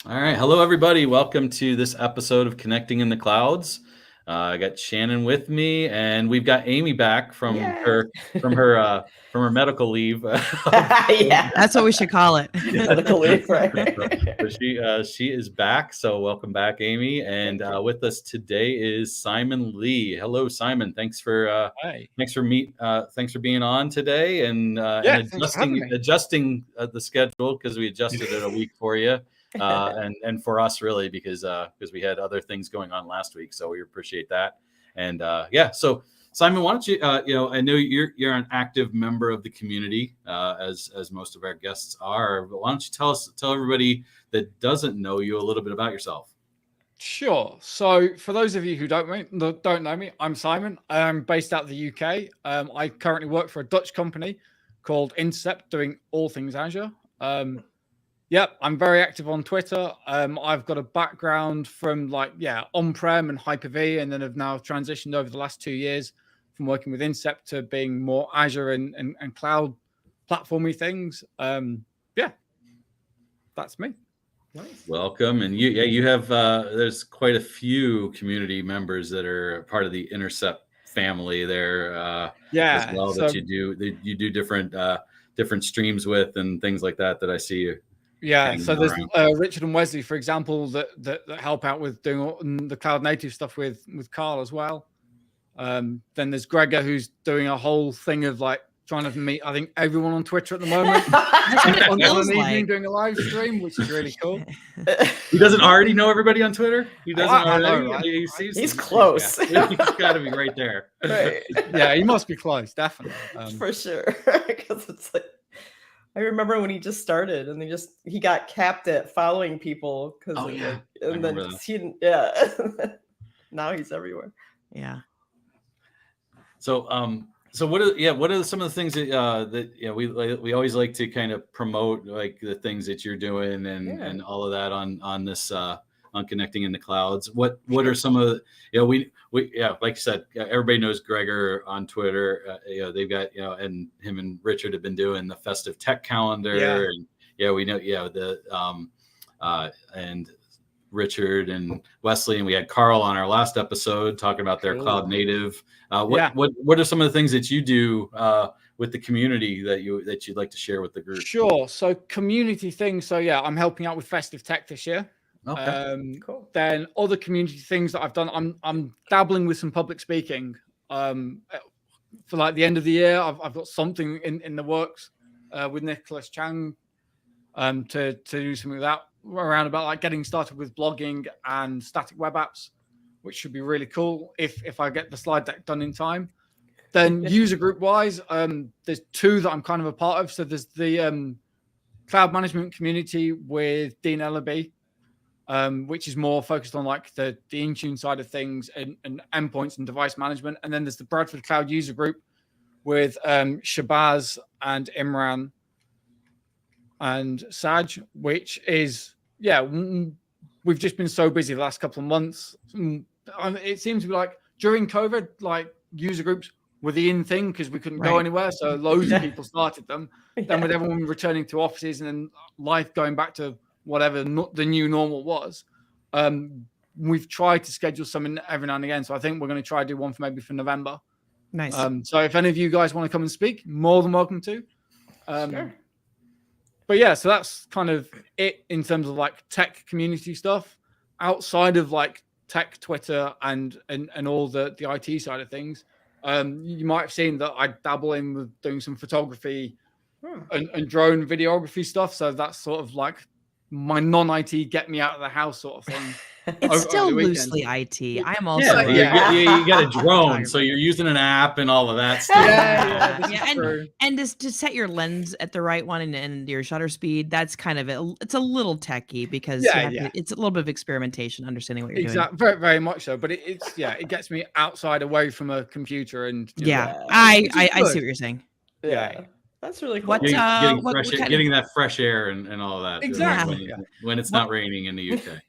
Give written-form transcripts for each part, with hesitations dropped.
All right. Hello, everybody. Welcome to this episode of Connecting in the Clouds. I got Shannon with me, and we've got Amy back from her medical leave. Yeah, That's what we should call it. medical leave, right? But she is back. So welcome back, Amy. And with us today is Simon Lee. Hello, Simon. Thanks for being on today and adjusting the schedule because we adjusted it a week for you. And for us really because we had other things going on last week, so we appreciate that. And so Simon, why don't you I know you're an active member of the community as most of our guests are, but why don't you tell everybody that doesn't know you a little bit about yourself? Sure. So for those of you who don't know me, I'm Simon. I'm based out of the UK. I currently work for a Dutch company called Intercept, doing all things Azure. Yep, I'm very active on Twitter. I've got a background from on-prem and Hyper-V, and then have now transitioned over the last 2 years from working with Intercept to being more Azure and cloud platformy things. That's me. Nice. Welcome. And you have there's quite a few community members that are part of the Intercept family there as well, that you do different streams with and things like that I see you. Yeah, so there's Richard and Wesley, for example, that help out with doing the cloud native stuff with Carl as well. Then there's Gregor, who's doing a whole thing of trying to meet, I think, everyone on Twitter at the moment. on an evening doing a live stream, which is really cool. He doesn't already know everybody on Twitter? He doesn't already? Know, right? He's close. Yeah. He's got to be right there. Right. Yeah, he must be close, definitely. For sure. Because it's I remember when he just started and he got capped at following people now he's everywhere. Yeah. So what are some of the things that we always like to kind of promote, like the things that you're doing and all of that on this on Connecting in the Clouds. What are some of the, we like you said, everybody knows Gregor on Twitter. They've got and him and Richard have been doing the festive tech calendar, and we know and Richard and Wesley, and we had Carl on our last episode talking about their cloud native. What are some of the things that you do with the community that you'd like to share with the group? Sure. So community things. So I'm helping out with festive tech this year. Okay. Cool. Then other community things that I've done, I'm dabbling with some public speaking. For the end of the year, I've got something in the works with Nicholas Chang to do something with that around about getting started with blogging and static web apps, which should be really cool if I get the slide deck done in time. Then user group wise, there's two that I'm kind of a part of. So there's the cloud management community with Dean Ellaby, which is more focused on the Intune side of things and endpoints and device management. And then there's the Bradford Cloud user group with Shabazz and Imran and Saj, which is, we've just been so busy the last couple of months. It seems to be during COVID, user groups were the in thing because we couldn't go anywhere. So loads of people started them. Then with everyone returning to offices and then life going back to whatever the new normal was, we've tried to schedule some every now and again. So I think we're going to try to do one for November. Nice. So if any of you guys want to come and speak, more than welcome to. Sure. But so that's kind of it in terms of tech community stuff. Outside of tech Twitter and all the IT side of things, you might have seen that I dabble in with doing some photography and drone videography stuff. So that's sort of my non-IT get me out of the house sort of thing. It's still loosely IT. I'm also you got a drone, so you're using an app and all of that stuff. And just to set your lens at the right one and your shutter speed, that's kind of it's a little techy because it's a little bit of experimentation, understanding what you're doing. Very, very much so. But it gets me outside, away from a computer, and I see what you're saying. Yeah. That's really cool. Getting that fresh air and all of that. Exactly. When it's not raining in the UK.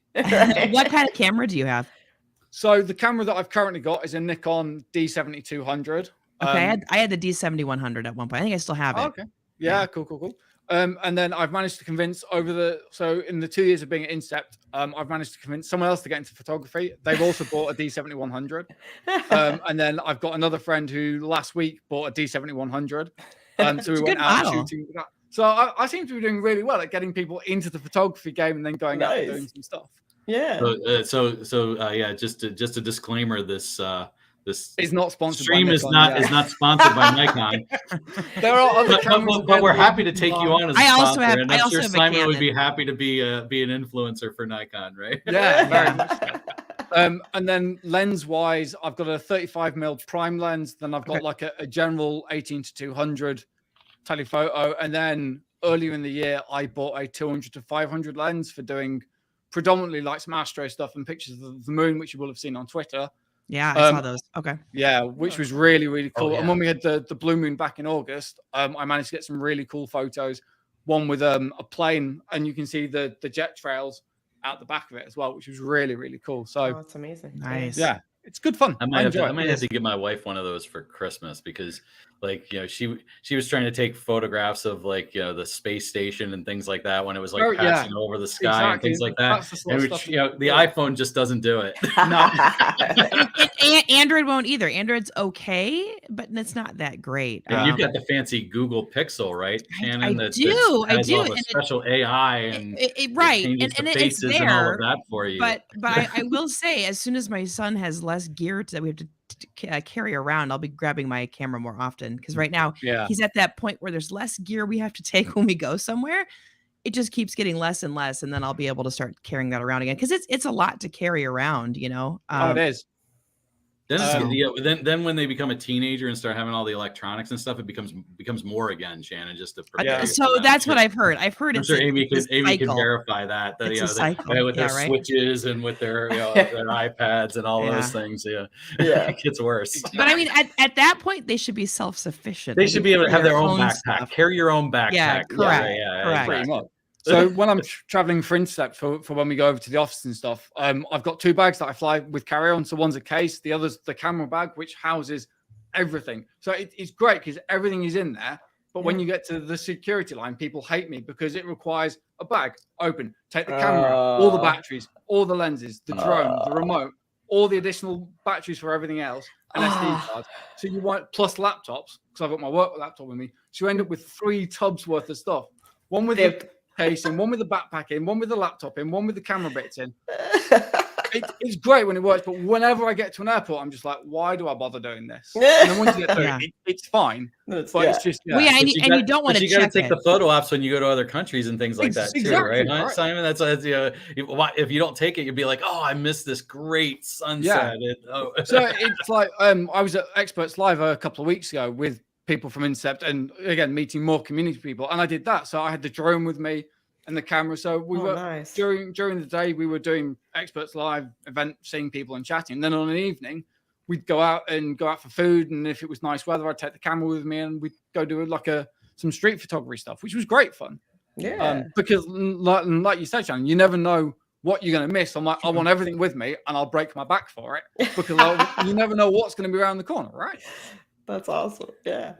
What kind of camera do you have? So the camera that I've currently got is a Nikon D7200. Okay, I had the D7100 at one point. I think I still have it. Okay. Yeah, cool. And then I've managed to convince in the 2 years of being at Incept, I've managed to convince someone else to get into photography. They've also bought a D7100. And then I've got another friend who last week bought a D7100. So we went out shooting with that. So I seem to be doing really well at getting people into the photography game and then going out and doing some stuff. Yeah. Yeah, just a disclaimer, this is not sponsored. Stream by Nikon, is not sponsored by Nikon. There are other but we're happy to take you on as a sponsor. And I'm sure Simon would be happy to be an influencer for Nikon, right? Yeah, very much so. And then lens wise, I've got a 35mm prime lens. Then I've got like a general 18-200 telephoto. And then earlier in the year, I bought a 200-500 lens for doing predominantly like some astro stuff and pictures of the moon, which you will have seen on Twitter. Yeah, I saw those. Okay. Yeah, which was really, really cool. And when we had the blue moon back in August, I managed to get some really cool photos. One with a plane, and you can see the jet trails out the back of it as well, which was really, really cool. So that's amazing. Nice. Yeah, it's good fun. I might have to get my wife one of those for Christmas because, like, she was trying to take photographs of, like, the space station and things like that when it was like passing over the sky and things like that. And the iPhone just doesn't do it. No. Android won't either. Android's okay, but it's not that great. And you've got the fancy Google Pixel, right, Shannon? I do. All the special AI and right, and the faces it's there, and all of that for you. But I will say, as soon as my son has less gear that we have to carry around, I'll be grabbing my camera more often, because right now he's at that point where there's less gear we have to take when we go somewhere. It just keeps getting less and less, and then I'll be able to start carrying that around again, because it's a lot to carry around, it is. Then when they become a teenager and start having all the electronics and stuff, it becomes more again, Shannon. Just to so that's what I've heard. I've heard I'm sure Amy can verify that. With their switches and with their their iPads and all those things. Yeah, it gets worse. But I mean, at that point, they should be self-sufficient. They should be able to have their own backpack. Stuff. Carry your own backpack. Yeah, correct. Correct. Pretty much. So when I'm traveling for Incept for when we go over to the office and stuff, I've got 2 bags that I fly with carry-on. So one's a case, the other's the camera bag, which houses everything. So it's great because everything is in there. But when you get to the security line, people hate me because it requires a bag, open, take the camera, all the batteries, all the lenses, the drone, the remote, all the additional batteries for everything else, and SD cards. So you want plus laptops, because I've got my work laptop with me. So you end up with 3 tubs worth of stuff. One with the case in, one with the backpack in, one with the laptop in, one with the camera bits in. It's great when it works, but whenever I get to an airport, I'm just like, why do I bother doing this? And then once you get through it's fine. But it's just and you don't want to. You got to take the photo ops when you go to other countries and things like that too, right? Simon? That's if you don't take it, you'd be like, oh, I missed this great sunset. So it's like I was at Experts Live a couple of weeks ago with people from Incept, and again meeting more community people, and I did that. So I had the drone with me and the camera. So we were during the day we were doing Experts Live event, seeing people and chatting. And then on an evening, we'd go out for food, and if it was nice weather, I'd take the camera with me and we'd go do some street photography stuff, which was great fun. Yeah, because like you said, Shannon, you never know what you're going to miss. I'm like, I want everything with me, and I'll break my back for it because you never know what's going to be around the corner, right? That's awesome. Yeah.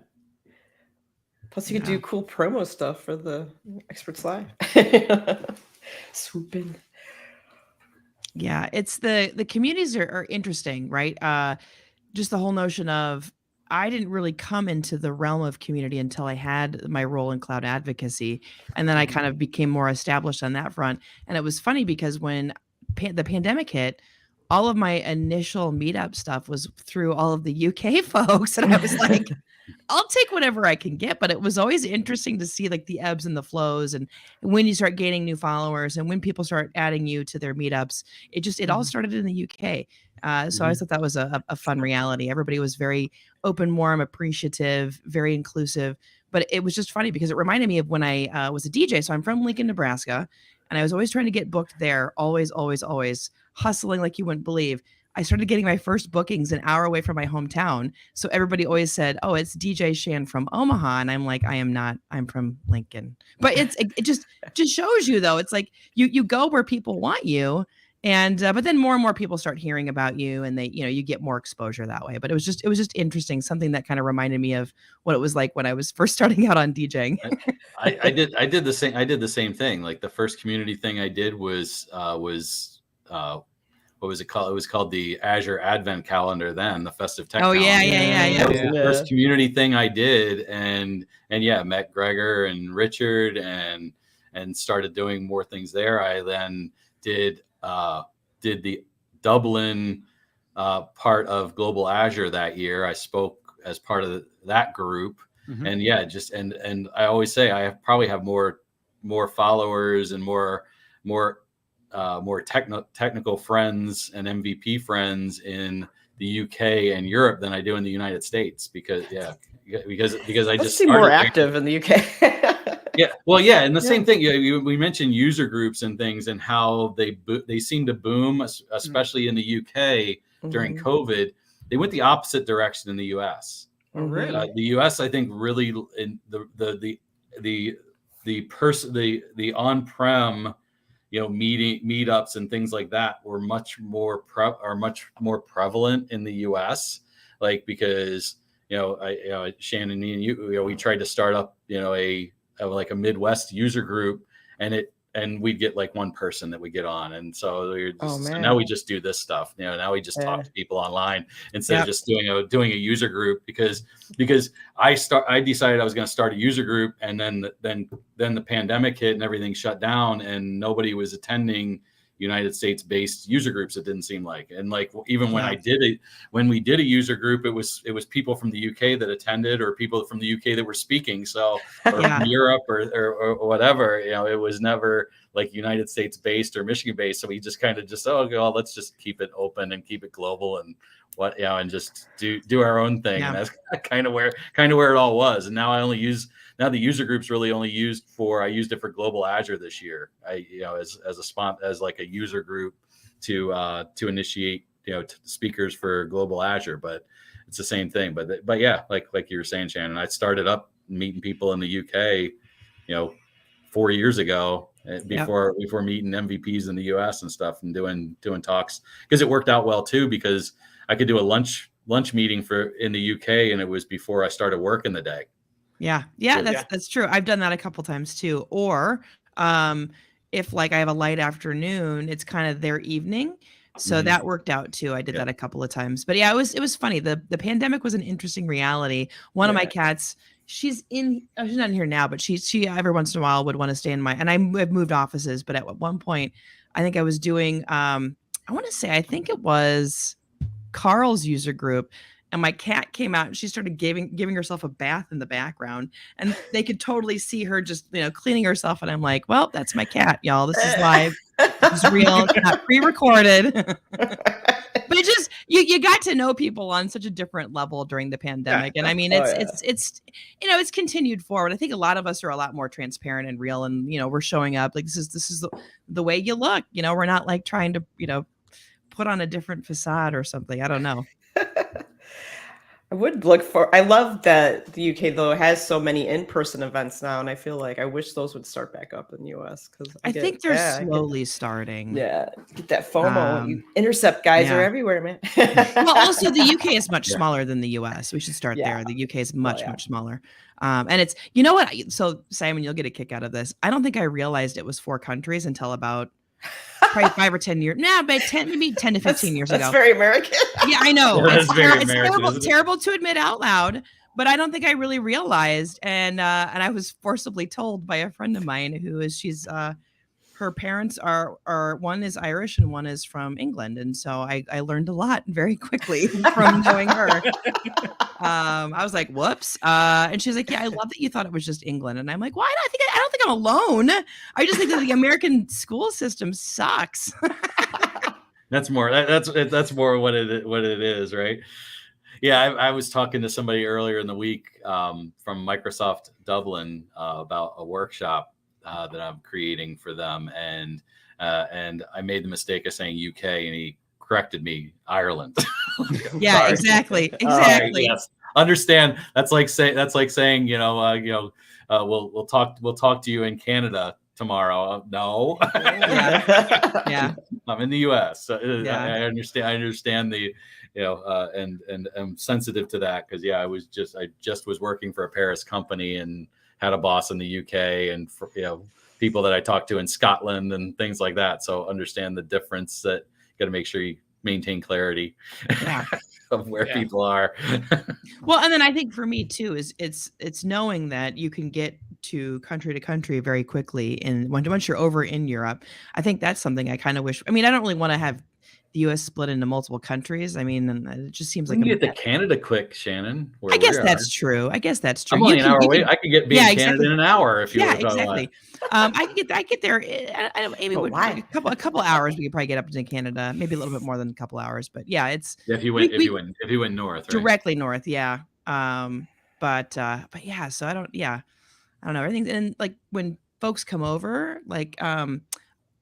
Plus, you could do cool promo stuff for the Experts Live. Swoop in. Yeah, it's the communities are interesting, right? Just the whole notion of, I didn't really come into the realm of community until I had my role in cloud advocacy, and then I kind of became more established on that front. And it was funny because when the pandemic hit, all of my initial meetup stuff was through all of the UK folks, and I was like, I'll take whatever I can get. But it was always interesting to see like the ebbs and the flows, and when you start gaining new followers and when people start adding you to their meetups. It all started in the UK. So I thought that was a fun reality. Everybody was very open, warm, appreciative, very inclusive. But it was just funny because it reminded me of when I was a DJ. So I'm from Lincoln, Nebraska, and I was always trying to get booked there. Always hustling like you wouldn't believe. I started getting my first bookings an hour away from my hometown. So everybody always said, oh, it's DJ Shan from Omaha. And I'm like, I am not, I'm from Lincoln. But it just shows you though. It's like you go where people want you. And but then more and more people start hearing about you, and they, you get more exposure that way. But it was just interesting, something that kind of reminded me of what it was like when I was first starting out on DJing. I did the same thing. Like the first community thing I did was what was it called? It was called the Azure Advent Calendar. Then the Festive Tech. Oh calendar. yeah. That was the first community thing I did, and yeah, met Gregor and Richard, and started doing more things there. I then did the Dublin part of Global Azure that year. I spoke as part of that group, and yeah, and I always say I probably have more followers and more technical friends and MVP friends in the UK and Europe than I do in the United States, because I just seem more active in the UK. Yeah, well, yeah, and the same thing. We mentioned user groups and things, and how they seem to boom, especially in the UK during COVID. They went the opposite direction in the US. Oh, really? The US, I think, really in the on-prem, meetups and things like that were much more prevalent in the US. Like, because Shannon, me and you, we tried to start up like a Midwest user group, and we'd get like one person that we get on, and so so now we just do this stuff. Now we just talk to people online instead of just doing a user group, because I decided I was going to start a user group, and then the pandemic hit and everything shut down, and nobody was attending United States based user groups, it didn't seem like. And like, even when we did a user group, it was people from the UK that attended, or people from the UK that were speaking, or from Europe or whatever. It was never like United States based or Michigan based. So we just kind of let's just keep it open and keep it global, and and just do our own thing. And that's kind of where it all was. And now the user group's really only used I used it for Global Azure this year. As like a user group to initiate, speakers for Global Azure, but it's the same thing. But yeah, like you were saying, Shannon, I started up meeting people in the UK, 4 years ago, before meeting MVPs in the US and stuff, and doing talks, because it worked out well too, because I could do a lunch meeting in the UK, and it was before I started work in the day. Yeah, that's true. I've done that a couple times too. Or if like I have a light afternoon, it's kind of their evening. So that worked out too. I did that a couple of times. But yeah, it was funny. The pandemic was an interesting reality. One of my cats, she's not in here now, but she every once in a while would want to stay in and I've moved offices, but at one point I think I was doing I think it was Carl's user group, and my cat came out and she started giving herself a bath in the background, and they could totally see her just cleaning herself, and I'm like, well, that's my cat, y'all. This is live. This is real. It's not pre-recorded. But it just you got to know people on such a different level during the pandemic. And I mean, it's continued forward. I think a lot of us are a lot more transparent and real, and we're showing up like this is the way you look. We're not like trying to put on a different facade or something. I don't know. I love that the UK though has so many in-person events now, and I feel like I wish those would start back up in the US, because I think they're slowly starting. Yeah, get that FOMO. You Intercept guys are everywhere, man. Well, also the UK is much smaller than the US. We should start there. The UK is much smaller. And it's what? So Simon, you'll get a kick out of this. I don't think I realized it was 4 countries until about probably 5 or 10 years. Maybe 10 to 15 years ago. That's very American. Yeah, I know. It's terrible to admit out loud, but I don't think I really realized. And I was forcibly told by a friend of mine she's her parents are one is Irish and one is from England, and so I learned a lot very quickly from knowing her. I was like, whoops. And she's like, yeah, I love that you thought it was just England. And I'm like, well, I don't think I'm alone. I just think that the American school system sucks. That's more what it is, right? Yeah, I was talking to somebody earlier in the week from Microsoft Dublin about a workshop that I'm creating for them, and I made the mistake of saying UK, and he corrected me, Ireland. Yeah, sorry. exactly. Yes. Understand. That's like saying we'll talk to you in Canada, tomorrow. No. Yeah. I'm in the US. So Yeah. I understand the, and I'm sensitive to that because I just was working for a Paris company and had a boss in the UK and people that I talked to in Scotland and things like that. So understand the difference that you got to make sure you maintain clarity of where people are. Well, and then I think for me too is it's knowing that you can get to country very quickly, and once you're over in Europe, I think that's something I kind of wish. I mean, I don't really want to have the U.S. split into multiple countries. I mean, it just seems we like can get to Canada quick, Shannon. I guess that's true. I'm only an hour away. I could get Canada in an hour if you want. Exactly. I get there. I don't. Maybe a couple hours. We could probably get up to Canada. Maybe a little bit more than a couple hours. But yeah, it's if you went north, right? Directly north. Yeah. But yeah. So I don't know everything. And like when folks come over, like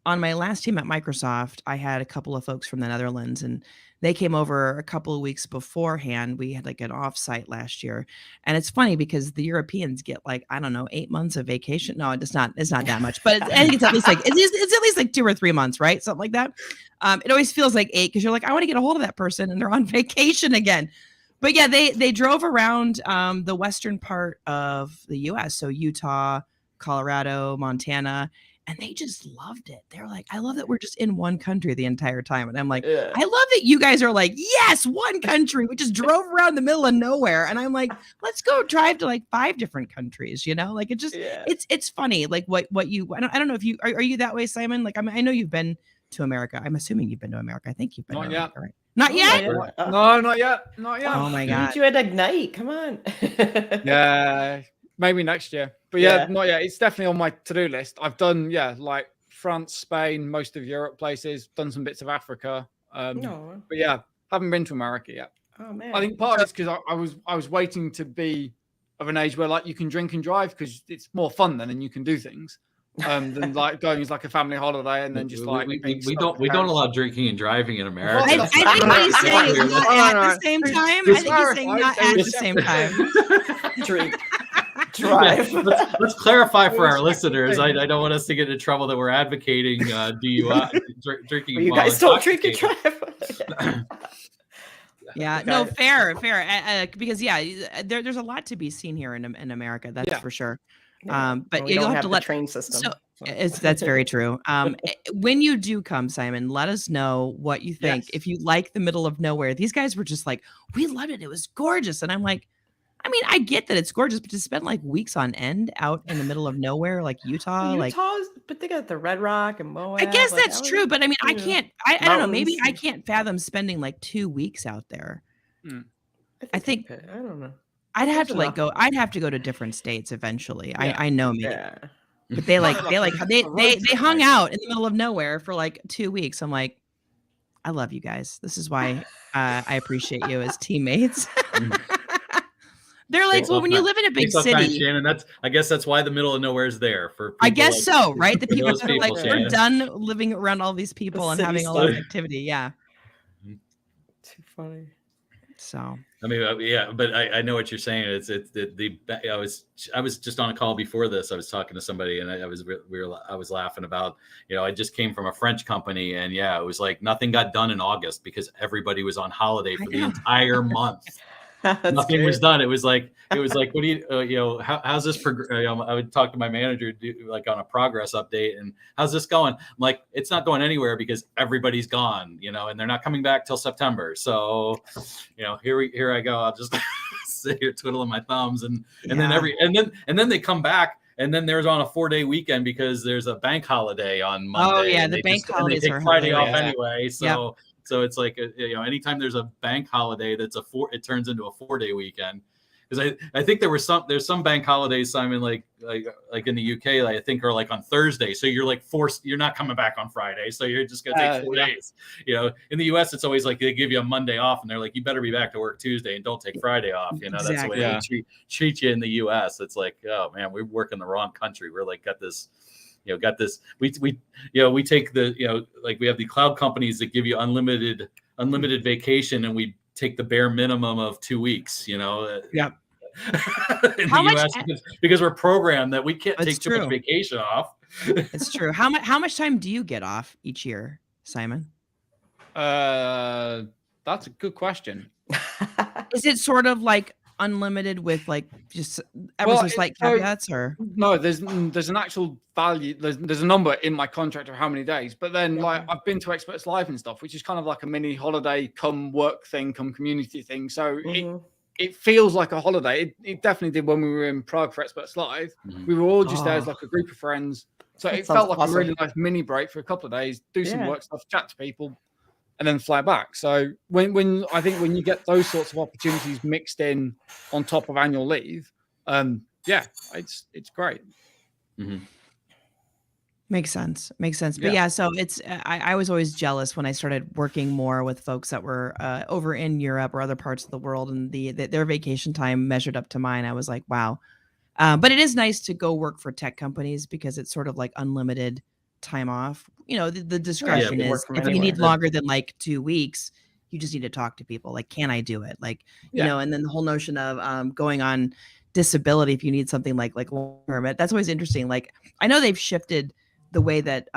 on my last team at Microsoft, I had a couple of folks from the Netherlands, and they came over a couple of weeks beforehand. We had like an offsite last year, and it's funny because the Europeans get like, I don't know, 8 months of vacation. No, it's not that much, but I think it's at least like it's at least like 2 or 3 months, right? Something like that. It always feels like 8 because you're like, I want to get a hold of that person, and they're on vacation again. But yeah, they drove around the western part of the U.S., so Utah, Colorado, Montana. And they just loved it. They're like, I love that we're just in one country the entire time. And I'm like, I love that you guys are like, yes, one country. We just drove around the middle of nowhere. And I'm like, let's go drive to like 5 different countries, like it just, it's funny. Like what you, I don't know if you, are you that way, Simon? Like, I know you've been to America. I'm assuming you've been to America. I think you've been to America, right? Not yet? No, not yet. Oh my God. You at Ignite. Come on. Yeah. Maybe next year. But not yet. It's definitely on my to-do list. I've done, like France, Spain, most of Europe places, done some bits of Africa. But haven't been to America yet. Oh man. I think part of it's because I was waiting to be of an age where like you can drink and drive because it's more fun then and you can do things. Than like going as like a family holiday and then just like we don't allow drinking and driving in America. I think what he's saying is not at the same time. I think he's saying not at the same time. Drink. Drive. Let's clarify for our listeners. I don't want us to get into trouble that we're advocating DUI drinking. You guys don't drink and drive. Yeah, no, fair. Because there's a lot to be seen here in America. That's for sure. But you'll have to let train system. That's very true. When you do come, Simon, let us know what you think. Yes. If you like the middle of nowhere, these guys were just like, we loved it. It was gorgeous. And I'm like, I mean, I get that it's gorgeous, but to spend like weeks on end out in the middle of nowhere, like Utah, but they got the Red Rock and Moab. I guess that's true, but I mean, I can't. I don't know. Maybe I can't fathom spending like 2 weeks out there. I think I don't know. I'd have to go. I'd have to go to different states eventually. I know maybe, but they hung out in the middle of nowhere for like 2 weeks. I'm like, I love you guys. This is why I appreciate you as teammates. They're like, well, when you live in a big city, Shannon, I guess that's why the middle of nowhere is there for. I guess so, right? The people that are like, we're done living around all these people and having all this activity. Yeah. Too funny. So. I mean, but I know what you're saying. I was just on a call before this. I was talking to somebody, and I was laughing about, I just came from a French company, and it was like nothing got done in August because everybody was on holiday for the entire month. Nothing was done. It was like, what do you, how's this? I would talk to my manager, like on a progress update, and how's this going? I'm like, it's not going anywhere because everybody's gone, and they're not coming back till September. So, here I go. I'll just sit here twiddling my thumbs, and then they come back. And then there's on a 4-day weekend because there's a bank holiday on Monday. Oh yeah, the bank holidays are Friday off anyway. So. Yep. So it's like, anytime there's a bank holiday, it turns into a 4-day weekend. Because I think there's some bank holidays, Simon, like in the UK, I think are like on Thursday. So you're like forced, you're not coming back on Friday. So you're just going to take 4 days. In the US, it's always like they give you a Monday off and they're like, you better be back to work Tuesday and don't take Friday off. That's the way they treat you in the US. It's like, oh man, we work in the wrong country. We're like, we take the, like we have the cloud companies that give you unlimited vacation, and we take the bare minimum of 2 weeks, in the US because we're programmed that we can't take too much vacation off. It's true. How much time do you get off each year, Simon? That's a good question. Is it sort of like unlimited with like just ever so slight caveats, or no? There's an actual value. There's a number in my contract of how many days. But then like I've been to Experts Live and stuff, which is kind of like a mini holiday, come work thing, come community thing. So it feels like a holiday. It definitely did when we were in Prague for Experts Live. We were all just there as like a group of friends. So it felt like a really nice mini break for a couple of days, do some work stuff, chat to people, and then fly back. So when I think when you get those sorts of opportunities mixed in on top of annual leave, it's great. Makes sense. But yeah, so it's I was always jealous when I started working more with folks that were over in Europe or other parts of the world, and their vacation time measured up to mine. I was like, wow. But it is nice to go work for tech companies because it's sort of like unlimited time off. You know, the discretion is if you need longer than like 2 weeks, you just need to talk to people. Like, can I do it? Like, you know, and then the whole notion of going on disability if you need something like long term. That's always interesting. Like, I know they've shifted the way that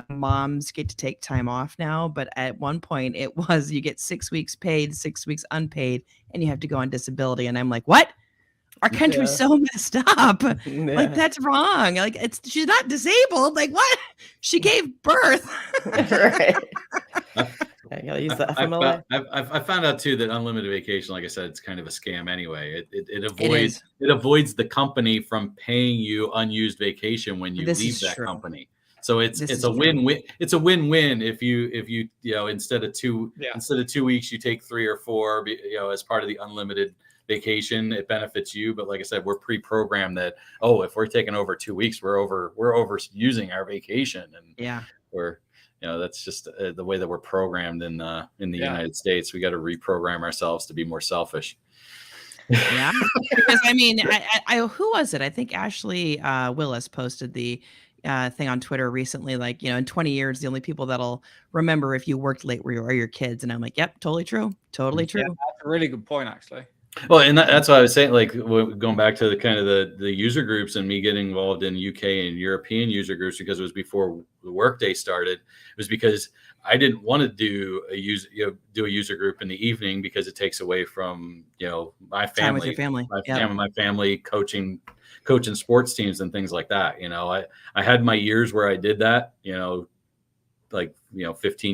moms get to take time off now, but at one point it was you get 6 weeks paid, 6 weeks unpaid, and you have to go on disability. And I'm like, what? Our country's so messed up. Like, that's wrong. Like, she's not disabled. Like, what? She gave birth. Right. I gotta use that FMLA. I found out too that unlimited vacation, like I said, it's kind of a scam anyway. It avoids the company from paying you unused vacation when you leave that company. So it's a win-win. It's a win-win if you instead of 2 weeks you take 3 or 4 as part of the unlimited vacation. It benefits you, but like I said, we're pre-programmed that if we're taking over 2 weeks, we're over using our vacation, and we're that's just the way that we're programmed in the United States. We got to reprogram ourselves to be more selfish. Yeah, because I mean, I who was it? I think Ashley Willis posted the thing on Twitter recently, like, in 20 years, the only people that'll remember if you worked late are your kids. And I'm like, yep, totally true. Totally true. Yeah, that's a really good point, actually. Well, and that's what I was saying, like going back to the kind of the user groups and me getting involved in UK and European user groups, because it was before the workday started. It was because I didn't want to do a user group in the evening because it takes away from, my family, time with your family, my family coaching sports teams and things like that. I had my years where I did that, 15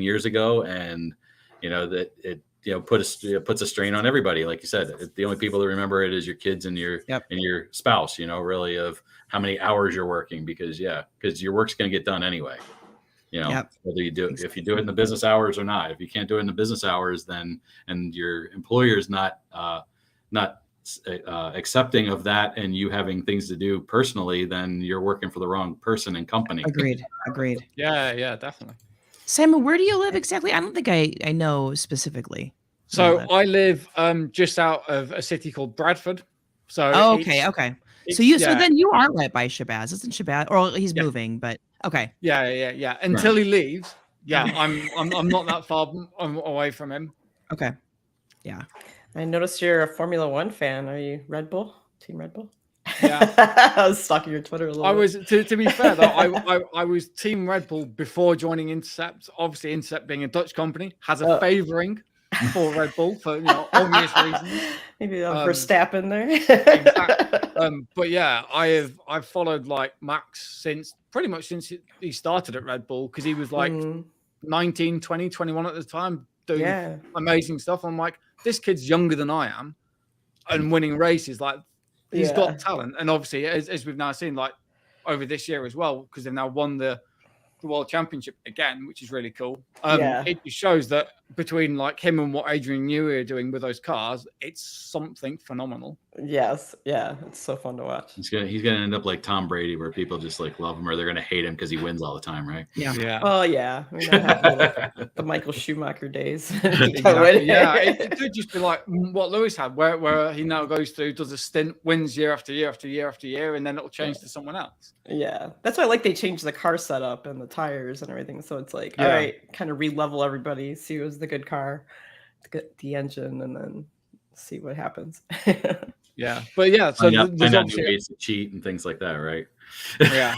years ago, and that it puts a strain on everybody. Like you said, the only people that remember it is your kids and your spouse, really, of how many hours you're working, because your work's going to get done anyway. Whether you do it, if you do it in the business hours or not. If you can't do it in the business hours, then, and your employer's not accepting of that, and you having things to do personally, then you're working for the wrong person and company. Agreed. Yeah, definitely. Simon, where do you live exactly? I don't think I know specifically. So I live just out of a city called Bradford. So okay. So then you are right by Shabazz. Isn't Shabazz? Or he's moving, but okay. Yeah. Until he leaves, I'm not that far away from him. Okay. Yeah. I noticed you're a Formula One fan. Are you Red Bull? Team Red Bull? Yeah. I was stalking your Twitter a little bit. I was, to be fair though, I was Team Red Bull before joining Intercept. Obviously, Intercept being a Dutch company has a favouring for Red Bull for obvious reasons. Maybe Verstappen there. Exactly. But yeah, I've followed like Max pretty much since he started at Red Bull, because he was like 19, 20, 21 at the time, doing amazing stuff. I'm like, this kid's younger than I am and winning races. Like, he's got talent. And obviously, as we've now seen, like over this year as well, because they've now won the World Championship again, which is really cool. It just shows that between like him and what Adrian Newey are doing with those cars, it's something phenomenal. Yes, it's so fun to watch. He's gonna end up like Tom Brady, where people just like love him, or they're gonna hate him because he wins all the time, right? Yeah. Oh yeah. I mean, that happened like the Michael Schumacher days. Exactly. Yeah, it could just be like what Lewis had, where he now goes through, does a stint, wins year after year after year after year, and then it'll change to someone else. Yeah, that's why I like they changed the car setup and the tires and everything. So it's like, all right, kind of re-level everybody, see who's the good car, get the engine, and then see what happens. So there's obviously ways to cheat and things like that, right? Yeah,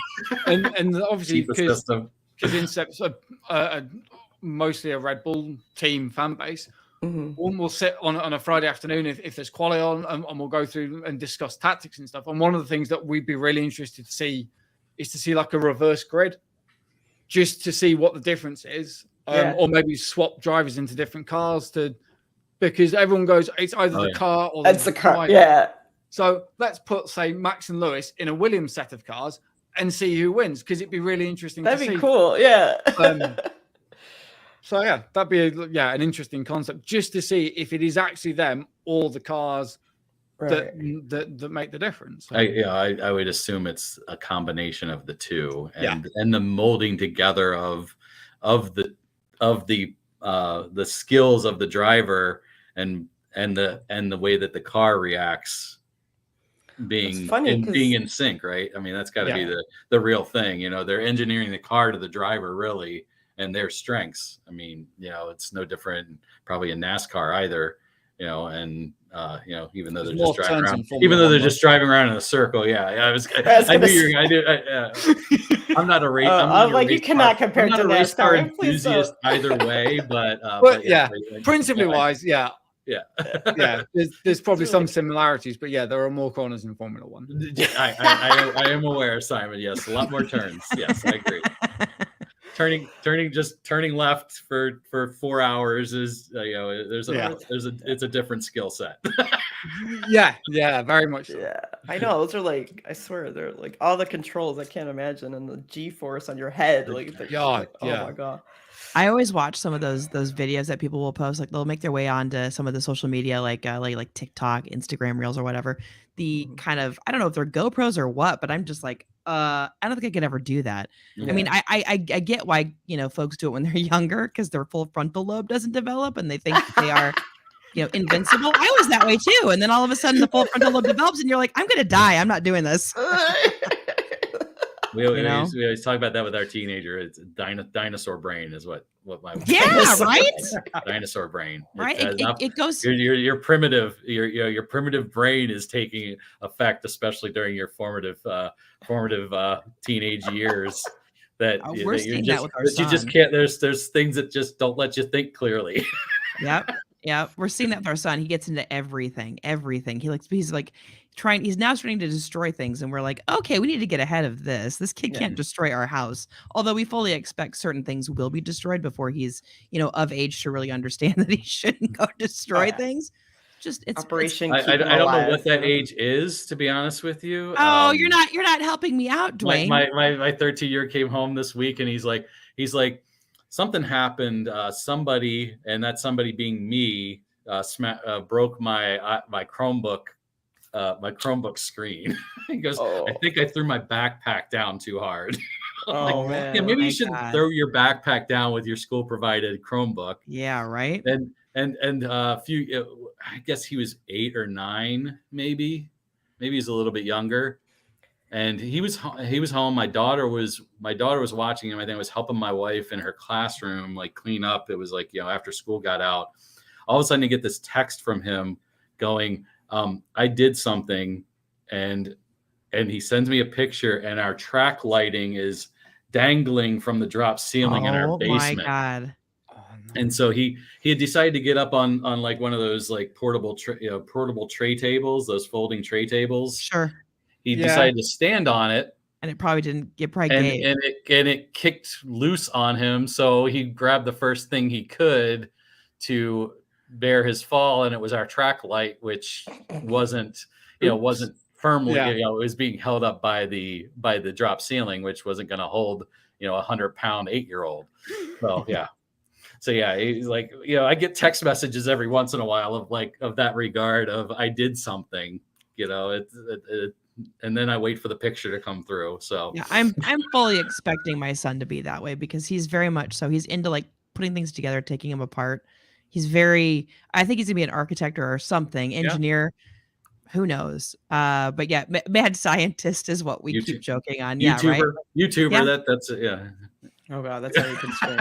and obviously because Incept's mostly a Red Bull team fan base. Mm-hmm. We'll sit on a Friday afternoon if there's quali on, and we'll go through and discuss tactics and stuff. And one of the things that we'd be really interested to see is to see like a reverse grid, just to see what the difference is, or maybe swap drivers into different cars because everyone goes, it's either the car or the car. Yeah. So let's put, say, Max and Lewis in a Williams set of cars and see who wins, because it'd be really interesting. That'd be cool. Yeah. So yeah, that'd be an interesting concept, just to see if it is actually them or the cars that make the difference. So, I would assume it's a combination of the two, and the molding together of the skills of the driver and the way that the car reacts being in sync, right? I mean, that's got to be the real thing. They're engineering the car to the driver, really, and their strengths. I mean, it's no different probably in NASCAR either, and even though they're just driving around, just driving around in a circle. I'm not a race. You cannot compare to NASCAR enthusiast either way, but principally wise, there's probably some similarities, but there are more corners in Formula One. I am aware, Simon. Yes, a lot more turns. Yes, I agree. Turning left for 4 hours is it's a different skill set. Very much so. Yeah, I know, those are I swear they're all the controls I can't imagine, and the G-force on your head, oh my god. I always watch some of those videos that people will post, they'll make their way onto some of the social media, like TikTok, Instagram Reels, or whatever. The kind of, I don't know if they're GoPros or what, but I'm just I don't think I could ever do that. I mean, I get why folks do it when they're younger, because their full frontal lobe doesn't develop and they think they are invincible. I was that way too, and then all of a sudden the full frontal lobe develops and you're like, I'm gonna die, I'm not doing this. We always talk about that with our teenager. It's dinosaur brain is what my right dinosaur brain, right? It goes your primitive your primitive brain is taking effect, especially during your formative teenage years. We're seeing that with our son. You just can't. There's things that just don't let you think clearly. Yep. We're seeing that with our son. He gets into everything. He's now starting to destroy things, and we're like, okay, we need to get ahead of this. This kid can't destroy our house. Although we fully expect certain things will be destroyed before he's, of age to really understand that he shouldn't go destroy things. Just it's Operation. I don't know what that age is, to be honest with you. Oh, you're not helping me out, Dwayne. My 13-year came home this week, and he's like, something happened. Somebody, and that somebody being me, broke my Chromebook. My Chromebook screen. He goes, I think I threw my backpack down too hard. Man. Yeah, maybe you should throw your backpack down with your school provided Chromebook. Yeah, right. And a few, I guess he was 8 or 9, maybe he's a little bit younger. And he was home. My daughter was watching him. I think I was helping my wife in her classroom, clean up. It was after school got out. All of a sudden, you get this text from him going, I did something, and he sends me a picture, and our track lighting is dangling from the drop ceiling in our basement. Oh my God. And so he had decided to get up on one of those portable tray tables, those folding tray tables. Sure. He decided to stand on it, and it probably didn't get gave. And it kicked loose on him. So he grabbed the first thing he could to bear his fall, and it was our track light, which wasn't firmly, it was being held up by the drop ceiling, which wasn't going to hold 100-pound 8-year-old. So he's like, I get text messages every once in a while of that regard of I did something, and then I wait for the picture to come through. So I'm fully expecting my son to be that way, because he's very much so. He's into putting things together, taking them apart. He's I think he's gonna be an architect or something, engineer. Who knows? But mad scientist is what we keep joking on. YouTuber, YouTuber. That's it. Yeah. Oh God, that's how you can stay.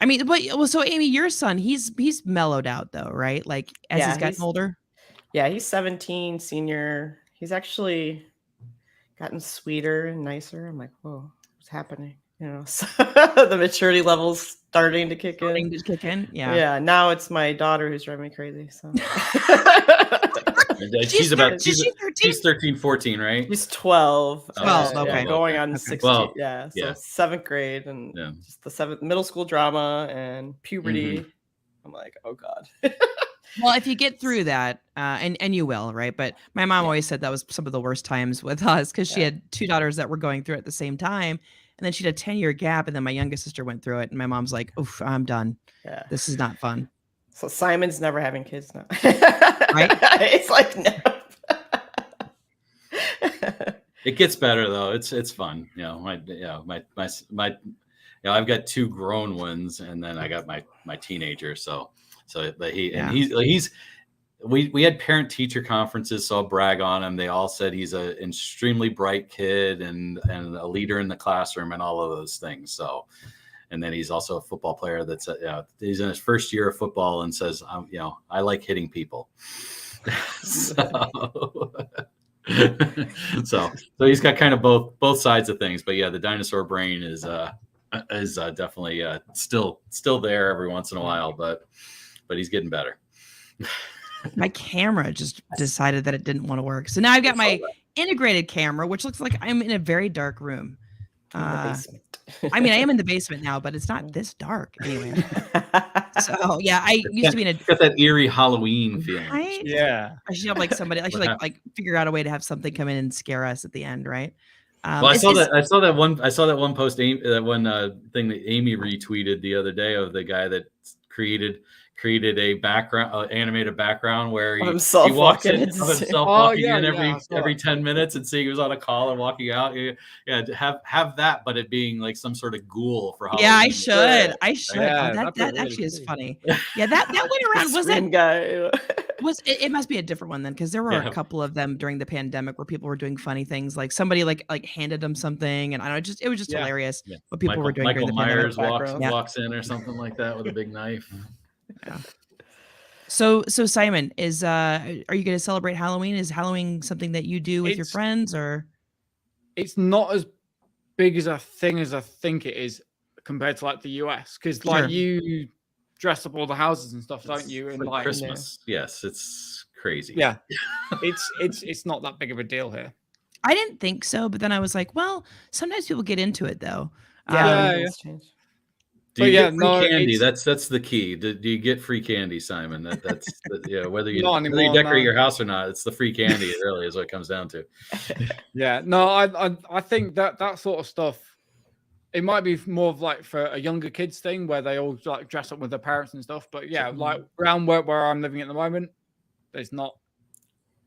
I mean, so Amy, your son, he's mellowed out though, right? He's gotten older. Yeah, he's 17, senior. He's actually gotten sweeter and nicer. I'm like, whoa, what's happening? You know, so the maturity level's starting to kick in. Yeah. Yeah. Now it's my daughter who's driving me crazy. So she's 13, 14, right? She's 12. 12, okay. Going on Okay. 16. Well, yeah. So yeah. 7th grade and just the 7th middle school drama and puberty. I'm like, oh God. Well, if you get through that, and you will, right? But my mom always said that was some of the worst times with us because she had 2 daughters that were going through it at the same time. And then she had a 10-year gap. And then my youngest sister went through it. And my mom's like, oof, I'm done. Yeah. This is not fun. So Simon's never having kids now. Right? It's like, no. It gets better though. It's fun. You know, I've got 2 grown ones and then I got my teenager. But we had parent teacher conferences, so I'll brag on him. They all said he's an extremely bright kid and a leader in the classroom and all of those things. So, and then he's also a football player that's he's in his first year of football and says, I like hitting people. So he's got kind of both sides of things. But yeah, the dinosaur brain is definitely still there every once in a while, but he's getting beter. My camera just decided that it didn't want to work. So now I've got my integrated camera, which looks like I'm in a very dark room. I mean, I am in the basement now, but it's not this dark anyway. So yeah, I used to be in got that eerie Halloween feeling. Right? Yeah. I should have like somebody. I should like figure out a way to have something come in and scare us at the end, right? Well, I saw that one post, that one thing that Amy retweeted the other day of the guy that created a background, animated background where he walks in every 10 minutes and saying he was on a call and walking out. Have that, but it being like some sort of ghoul for Halloween. Yeah, I should. Yeah, that actually is funny. Yeah, that went around. Was that guy? It must be a different one then, because there were a couple of them during the pandemic where people were doing funny things, like somebody like handed them something, and I don't know, it was just hilarious what people were doing. Michael during the Myers pandemic. walks in or something like that with a big knife. Yeah. So Simon, are you going to celebrate Halloween? Is Halloween something that you do with your friends, or? It's not as big as a thing as I think it is compared to like the US, because like you dress up all the houses and stuff, don't you? And like Christmas, yes, it's crazy. Yeah, it's not that big of a deal here. I didn't think so, but then I was like, well, sometimes people get into it though. Yeah. Do you get free candy? That's the key. Do you get free candy, Simon? That's whether you decorate your house or not, it's the free candy. It really is what it comes down to. Yeah, no, I think that sort of stuff, it might be more of like for a younger kids thing where they all like dress up with their parents and stuff. But yeah, like around where I'm living at the moment, there's not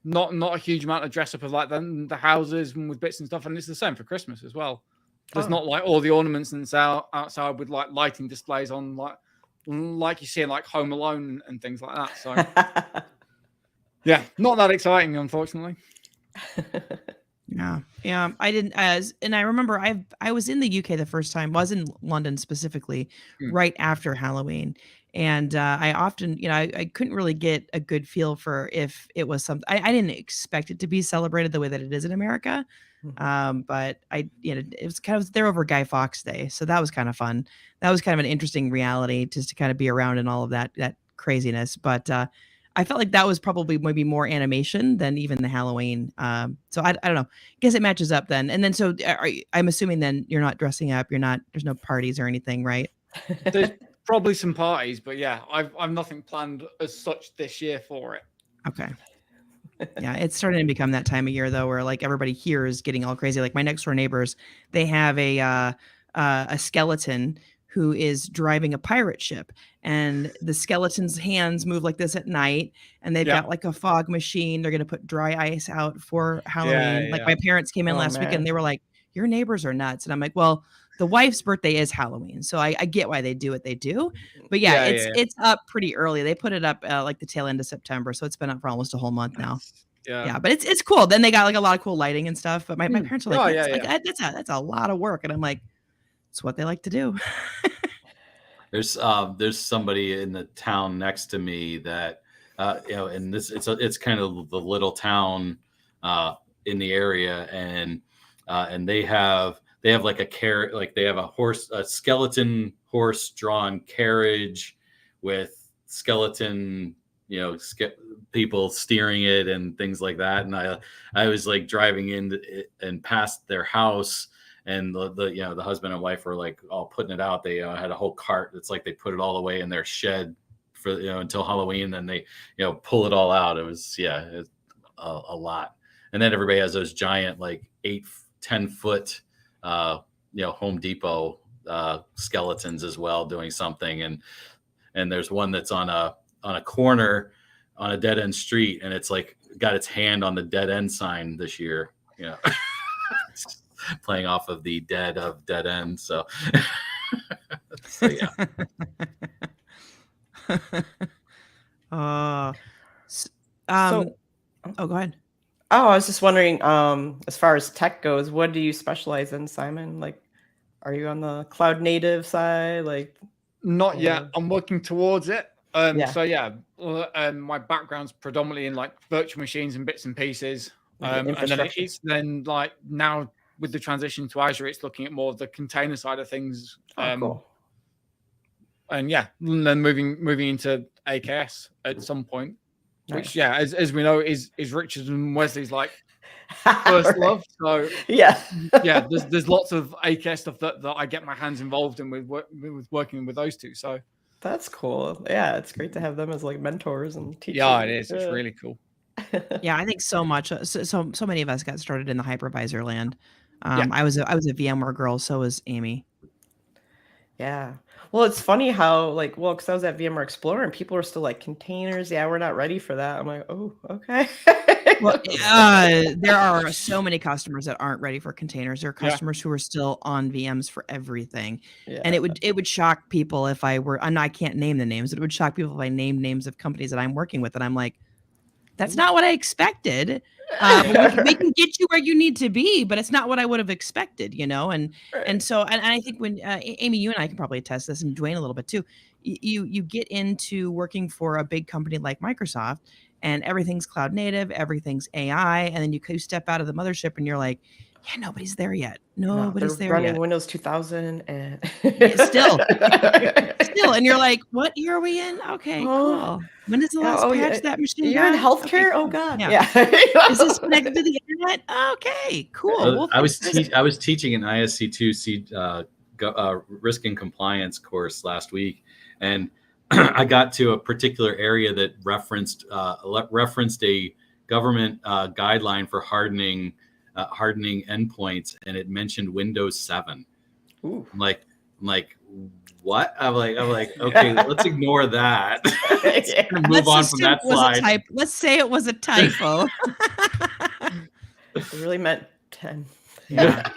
a huge amount of dress up of like the houses and with bits and stuff, and it's the same for Christmas as well. There's not like all the ornaments and outside with like lighting displays on like you see in like Home Alone and things like that. So yeah, not that exciting, unfortunately. Yeah. I didn't and I remember I was in the UK the first time. Was in London specifically right after Halloween. And I often, I couldn't really get a good feel for if it was something. I didn't expect it to be celebrated the way that it is in America. But it was kind of there over Guy Fawkes Day. So that was kind of fun. That was kind of an interesting reality just to kind of be around and all of that craziness. But I felt like that was probably maybe more animation than even the Halloween. So I don't know. I guess it matches up then. And then, so I'm assuming then you're not dressing up. There's no parties or anything, right? There's probably some parties, but yeah, I've nothing planned as such this year for it. Okay. Yeah, it's starting to become that time of year though, where like everybody here is getting all crazy. Like my next door neighbors, they have a skeleton who is driving a pirate ship, and the skeleton's hands move like this at night, and they've got like a fog machine. They're going to put dry ice out for Halloween. Like my parents came in last weekend, and they were like, your neighbors are nuts. And I'm like, well, the wife's birthday is Halloween, so I get why they do what they do. But it's up pretty early. They put it up like the tail end of September, so it's been up for almost a whole month now. Yeah, but it's cool. Then they got like a lot of cool lighting and stuff. But my parents are like, that's a lot of work, and I'm like, it's what they like to do. There's somebody in the town next to me that and this it's kind of the little town in the area, and and they have like they have a skeleton horse drawn carriage with skeleton, people steering it and things like that. And I was like driving in and past their house, and the husband and wife were like all putting it out. They had a whole cart. It's like they put it all away in their shed for until Halloween. Then they pull it all out. It was a lot. And then everybody has those giant like 8-10 foot Home Depot skeletons as well, doing something. And there's one that's on a corner on a dead end street, and it's like got its hand on the dead end sign this year, playing off of the dead of dead end. So, so yeah. Oh, go ahead. Oh, I was just wondering, as far as tech goes, what do you specialize in, Simon? Like, are you on the cloud native side? Like, not yet. I'm working towards it. So yeah, my background's predominantly in like virtual machines and bits and pieces. And then it's then like now with the transition to Azure, it's looking at more of the container side of things. Cool. And yeah, and then moving into AKS at some point. Which, yeah, as we know, is Richard and Wesley's like first love. So yeah, there's lots of AKS stuff that I get my hands involved in with working with those two. So that's cool. Yeah, it's great to have them as like mentors and teachers. Yeah, it is. It's really cool. Yeah, I think so much. So many of us got started in the hypervisor land. I was a VMware girl. So was Amy. Yeah. Well, it's funny how because I was at VMware Explorer and people were still like, containers. Yeah, we're not ready for that. I'm like, oh, okay. Well, there are so many customers that aren't ready for containers. There are customers who are still on VMs for everything. Yeah. And it would shock people if I were, and I can't name the names, but it would shock people if I named names of companies that I'm working with. And I'm like, that's not what I expected. We can get you where you need to be, but it's not what I would have expected, And so I think when Amy, you and I can probably attest this, and Dwayne a little bit too. You get into working for a big company like Microsoft, and everything's cloud native, everything's AI, and then you step out of the mothership, and you're like, yeah, nobody's there yet. Nobody's there running yet. Windows 2000 and still, and you're like, what year are we in? Okay, cool. When is the last patch that machine? You're in healthcare. Okay, cool. Oh God, yeah. Is this connected to the internet? Okay, cool. I was teaching an ISC2C risk and compliance course last week, and I got to a particular area that referenced a government guideline for hardening endpoints, and it mentioned Windows 7. Ooh. I'm like, what? I'm like, okay, let's ignore that. Move on from that slide. Let's say it was a typo. It really meant 10. Yeah.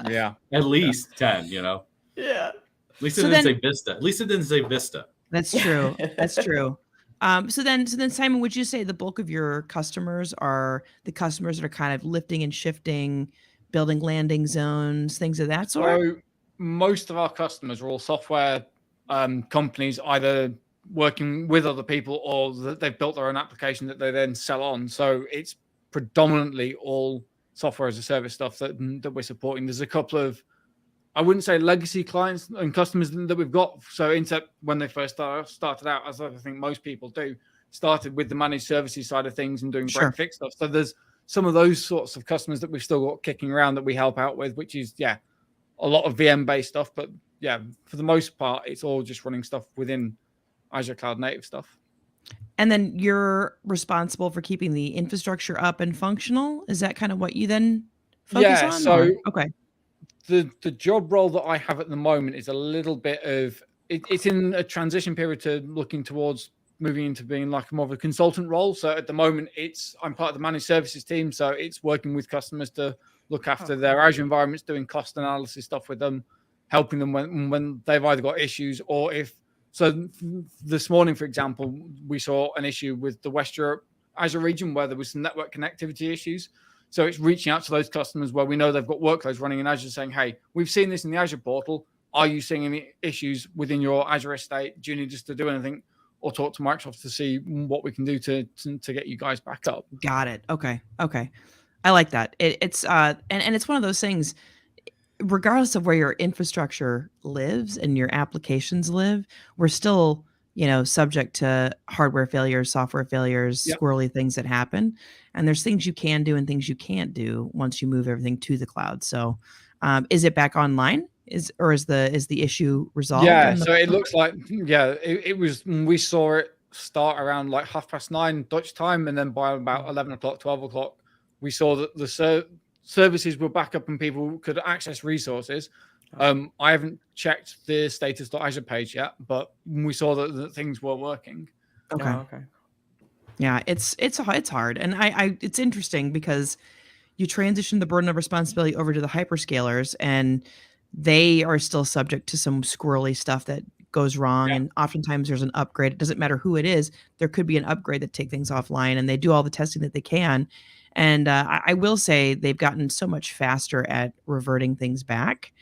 Yeah. At least 10, Yeah. At least it didn't say Vista. At least it didn't say Vista. That's true. That's true. So then, Simon, would you say the bulk of your customers are the customers that are kind of lifting and shifting, building landing zones, things of that sort? So most of our customers are all software companies, either working with other people or that they've built their own application that they then sell on. So it's predominantly all software as a service stuff that we're supporting. There's a couple of, I wouldn't say legacy clients and customers that we've got. So Intep, when they first started out, as I think most people do, started with the managed services side of things and doing break fix stuff. So there's some of those sorts of customers that we've still got kicking around that we help out with, which is, a lot of VM based stuff. But for the most part, it's all just running stuff within Azure Cloud Native stuff. And then you're responsible for keeping the infrastructure up and functional. Is that kind of what you then focus on? So okay. The job role that I have at the moment is a little bit of it's in a transition period to looking towards moving into being like more of a consultant role. So at the moment, I'm part of the managed services team. So it's working with customers to look after their Azure environments, doing cost analysis stuff with them, helping them when they've either got issues or if. So this morning, for example, we saw an issue with the West Europe Azure region where there was some network connectivity issues. So it's reaching out to those customers where we know they've got workloads running in Azure saying, hey, we've seen this in the Azure portal. Are you seeing any issues within your Azure estate? Do you need us to do anything or talk to Microsoft to see what we can do to get you guys back up? Got it. Okay. I like that. It's and it's one of those things, regardless of where your infrastructure lives and your applications live, we're still, subject to hardware failures, software failures, Yep. squirrely things that happen. And there's things you can do and things you can't do once you move everything to the cloud. So, is it back online? Is the issue resolved? Yeah. So it looks like, it was, we saw it start around like 9:30 Dutch time. And then by about 11 o'clock, 12 o'clock, we saw that the services were back up and people could access resources. I haven't checked the status.azure page yet, but we saw that things were working. Okay. Oh, okay. Yeah, it's hard, and it's interesting because you transition the burden of responsibility over to the hyperscalers, and they are still subject to some squirrely stuff that goes wrong. Yeah. And oftentimes there's an upgrade. It doesn't matter who it is. There could be an upgrade that take things offline, and they do all the testing that they can. And I will say they've gotten so much faster at reverting things back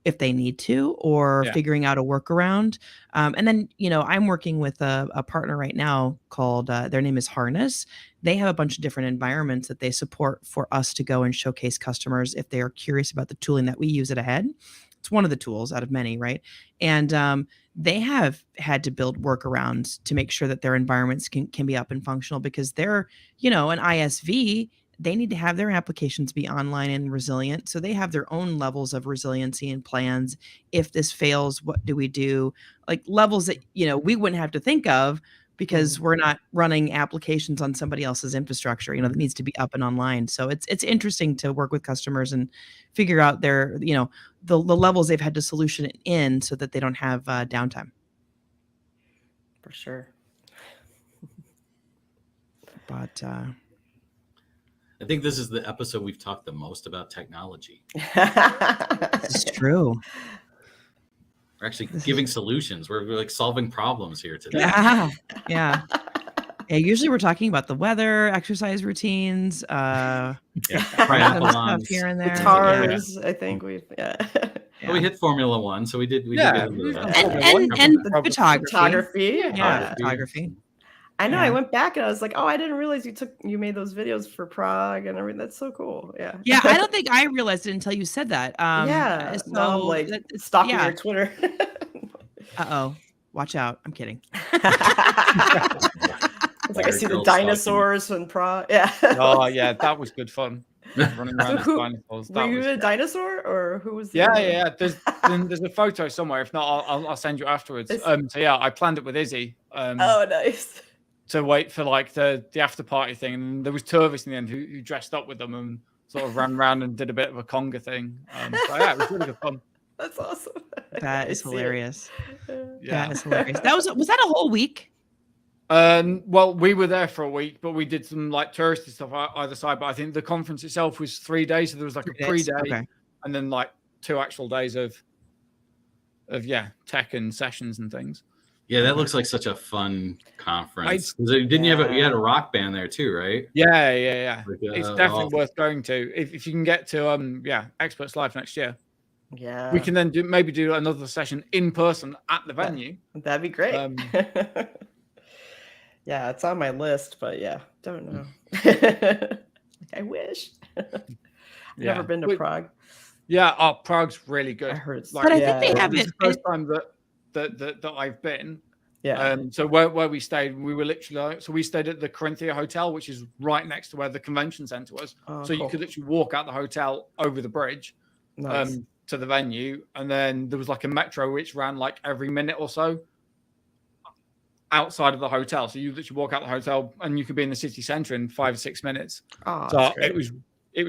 if they need to, or figuring out a workaround. And then, I'm working with a partner right now called, their name is Harness. They have a bunch of different environments that they support for us to go and showcase customers if they are curious about the tooling that we use at Ahead. It's one of the tools out of many, right? And they have had to build workarounds to make sure that their environments can be up and functional, because they're, an ISV. They need to have their applications be online and resilient. So they have their own levels of resiliency and plans. If this fails, what do we do? Like levels that, we wouldn't have to think of, because we're not running applications on somebody else's infrastructure, that needs to be up and online. So it's interesting to work with customers and figure out their, the levels they've had to solution it in so that they don't have downtime. For sure. But I think this is the episode we've talked the most about technology. it's true. We're actually giving solutions. We're like solving problems here today. Yeah. Usually we're talking about the weather, exercise routines, stuff here and there. Guitars, I think we've Well, we hit Formula One, so we did get into that. And photography. Photography. I know. I went back and I was like, "Oh, I didn't realize you made those videos for Prague and everything. That's so cool." Yeah. Yeah, I don't think I realized it until you said that. Yeah. So now I'm like stalking your Twitter. Watch out! I'm kidding. It's like I see the dinosaurs in Prague. Yeah. Oh yeah, that was good fun. Running around as dinosaurs. Were you a dinosaur, or who was? Yeah. There's a photo somewhere. If not, I'll send you afterwards. So yeah, I planned it with Izzy. Oh, nice. To wait for like the after party thing, and there was two of us in the end who dressed up with them and sort of ran around and did a bit of a conga thing. So yeah, it was really good fun. That's awesome. That is hilarious. Yeah, that is hilarious. Was that a whole week? Well, we were there for a week, but we did some like touristy stuff either side. But I think the conference itself was 3 days, so there was like a pre-day, and then like 2 actual days of tech and sessions and things. Yeah, that looks like such a fun conference. Didn't you had a rock band there too, right? Yeah. Like, it's definitely worth going to if you can get to Experts Live next year. Yeah, we can then maybe do another session in person at the venue. That'd be great. Yeah, it's on my list, but don't know. I wish. Never been to Prague. Yeah, Prague's really good. I heard, but I think they have it. It's the first time that I've been. Yeah. So where we stayed, we were literally we stayed at the Corinthia Hotel, which is right next to where the convention center was. So you could literally walk out the hotel over the bridge, to the venue, and then there was like a metro which ran like every minute or so outside of the hotel. So you literally walk out the hotel and you could be in the city center in 5 or 6 minutes. So it was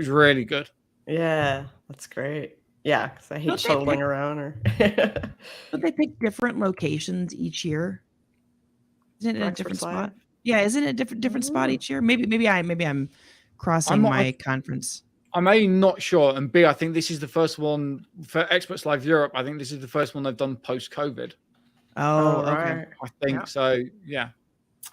really good. Yeah, that's great. Yeah, because I hate shuttling around. Don't they pick different locations each year? Isn't it a different spot? Yeah, isn't it a different spot each year? Maybe I'm crossing my conference. I'm A, not sure, and B, I think this is the first one for Experts Live Europe. I think this is the first one they've done post-COVID. Oh, okay. I think so. Yeah.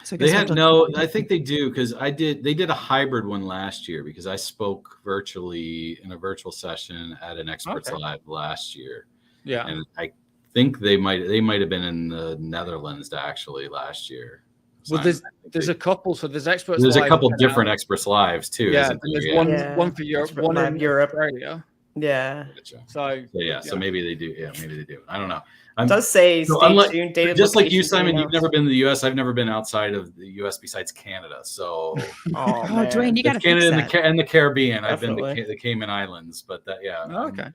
So they had I think they do, because they did a hybrid one last year, because I spoke virtually in a virtual session at an Experts Live last year. Yeah. And I think they might have been in the Netherlands actually last year. Well, there's a couple. So there's Experts. There's Live a couple different Experts Lives too. Yeah, isn't and there? there's one for Europe, one in Europe. Australia. Yeah. So maybe they do. Yeah, maybe they do. I don't know. It does say stay tuned, dated just like you, locations Simon, you've announced. never been to the U.S. I've never been outside of the U.S. besides Canada. So, Dwayne, you got to Canada fix that. and the Caribbean. Definitely. I've been to the Cayman Islands, but that okay.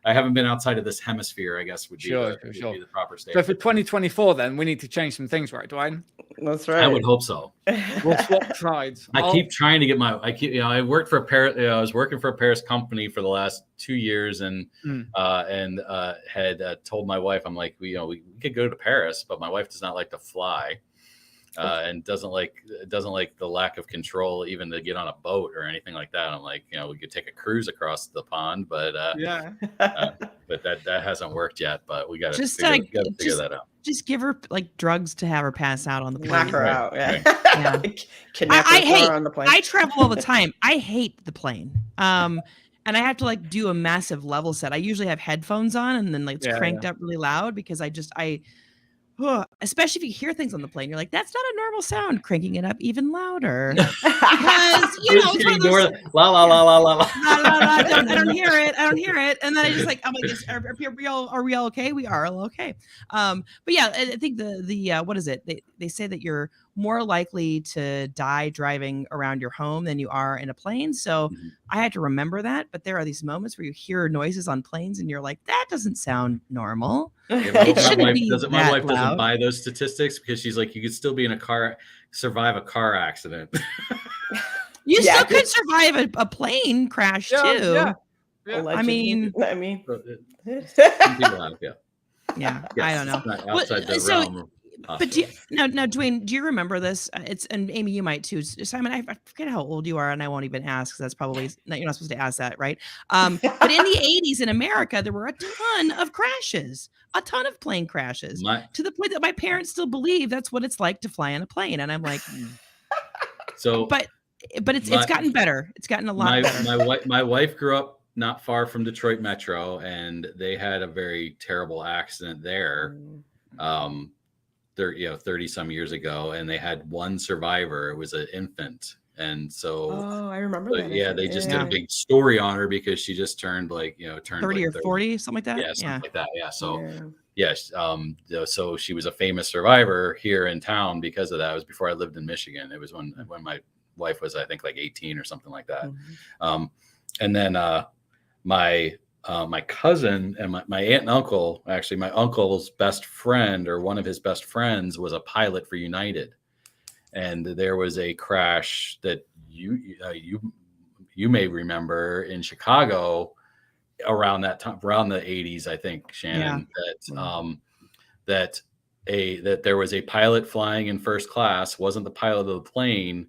I haven't been outside of this hemisphere. I guess would be Sure. the proper state. So for 2024, then we need to change some things, right, Dwayne? That's right. I would hope so. We'll swap sides. I keep trying to get I worked for a Paris. I was working for a Paris company for the last 2 years, and had told my wife, I'm like, we could go to Paris, but my wife does not like to fly, and doesn't like the lack of control, even to get on a boat or anything like that. I'm like, we could take a cruise across the pond, but but that hasn't worked yet. But we got to figure that out. Just give her like drugs to have her pass out on the plane. Knock her out. Yeah. Right. Kidnap her on the plane. I travel all the time. I hate the plane. And I have to like do a massive level set. I usually have headphones on and then like it's cranked up really loud because especially if you hear things on the plane, you're like, that's not a normal sound. Cranking it up even louder because it's one of those, la la la la la la. I don't hear it. And then I'm like, are we all okay? We are all okay. But yeah, I think the what is it? They say that you're more likely to die driving around your home than you are in a plane. So I had to remember that. But there are these moments where you hear noises on planes and you're like, that doesn't sound normal. It shouldn't be that my wife loud. doesn't buy those statistics because she's like, you could still be in survive a car accident. You still could survive a plane crash too. Yeah. I mean, Yes, I don't know. Outside the realm. But now, Dwayne, do you remember this? And Amy, you might too. Simon, I forget how old you are, and I won't even ask because that's probably you're not supposed to ask that, right? But in the 80s in America, there were a ton of crashes, a ton of plane crashes, to the point that my parents still believe that's what it's like to fly on a plane, and I'm like, but it's gotten better. It's gotten a lot better. My wife grew up not far from Detroit Metro, and they had a very terrible accident there. 30 some years ago, and they had one survivor. It was an infant, and so I remember that. Yeah, they just did a big story on her because she just turned 30 or 40, something like that. Yeah, something like that. Yeah. So yes, so she was a famous survivor here in town because of that. It was before I lived in Michigan. It was when my wife was, I think, like 18 or something like that. And then my cousin and my aunt and uncle, actually my uncle's best friend or one of his best friends was a pilot for United. And there was a crash that you may remember in Chicago around that time, around the 80s, I think, Shannon, that there was a pilot flying in first class, wasn't the pilot of the plane.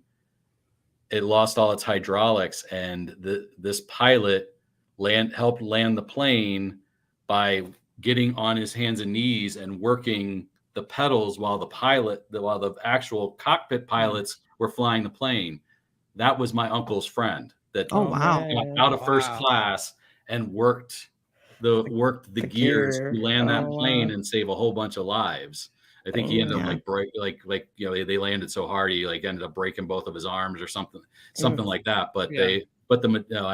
It lost all its hydraulics, and this pilot helped land the plane by getting on his hands and knees and working the pedals while the actual cockpit pilots were flying the plane. That was my uncle's friend that got out of first class and worked the gears to land that plane and save a whole bunch of lives. I think he ended up they landed so hard he ended up breaking both of his arms or something like that. But I